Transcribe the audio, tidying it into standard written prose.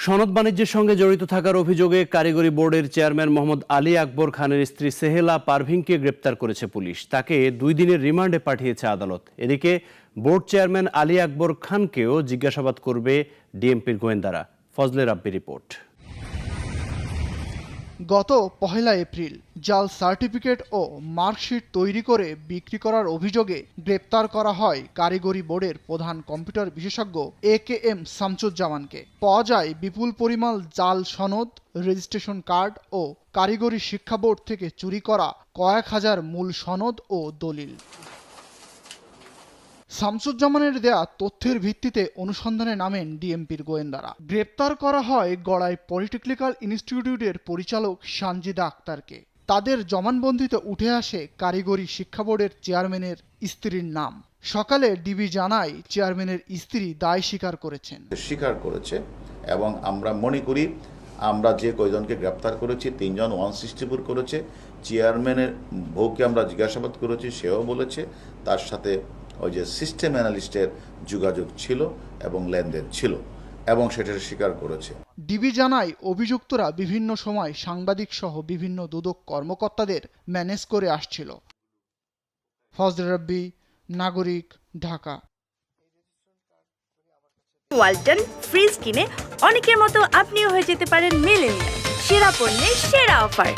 সনদ বাণিজ্যের সঙ্গে জড়িত থাকার অভিযোগে কারিগরি বোর্ডের চেয়ারম্যান মোহাম্মদ আলী আকবর খানের স্ত্রী সেহেলা পারভিনকে গ্রেপ্তার করেছে পুলিশ। তাকে 2 দিনের রিমান্ডে পাঠিয়েছে আদালত। এদিকে বোর্ড চেয়ারম্যান আলী আকবর খানকেও জিজ্ঞাসাবাদ করবে ডিএমপির গোয়েন্দারা। ফজলে রাব্বি রিপোর্ট। গত 1 এপ্রিল জাল সার্টিফিকেট ও মার্কশিট তৈরি করে বিক্রি করার অভিযোগে গ্রেপ্তার করা হয় কারিগরি বোর্ডের প্রধান কম্পিউটার বিশেষজ্ঞ AKM শামসুজ্জামানকে। পাওয়া যায় বিপুল পরিমাণ জাল সনদ, রেজিস্ট্রেশন কার্ড ও কারিগরি শিক্ষা বোর্ড থেকে চুরি করা কয়েক হাজার মূল সনদ ও দলিল। শামসুজ্জামানের দেয়া তথ্যের ভিত্তিতে অনুসন্ধানে নামেন ডিএমপির গোয়েন্দারা। গ্রেপ্তার করা হয় গড়াই পলিটেকনিক্যাল ইনস্টিটিউটের পরিচালক সানজিদা আক্তারকে। তাদের জবানবন্দিতে উঠে আসে কারিগরি শিক্ষা বোর্ডের চেয়ারম্যানের স্ত্রীর নাম। সকালে ডিবি জানায় চেয়ারম্যানের স্ত্রী দায় স্বীকার করেছে এবং আমরা মনে করি আমরা যে কয়জনকে গ্রেপ্তার করেছি 3 জন 164 করেছে। চেয়ারম্যানের বউকে আমরা জিজ্ঞাসাবাদ করেছি, সেও বলেছে তার সাথে ওই যে সিস্টেম অ্যানালিস্টের যোগাযোগ ছিল এবং লেনদেন ছিল এবং সেটা স্বীকার করেছে। ডিবি জানায় অভিযুক্তরা বিভিন্ন সময় সাংবাদিক সহ বিভিন্ন দুদক কর্মকর্তাদের ম্যানেজ করে আসছিল। ফজলে রাব্বি, নাগরিক, ঢাকা। ওয়ালটন ফ্রিজ কিনে অনেকের মতো আপনিও হয়ে যেতে পারেন মিলেনিয়াল। সেরা পণ্যের সেরা অফার।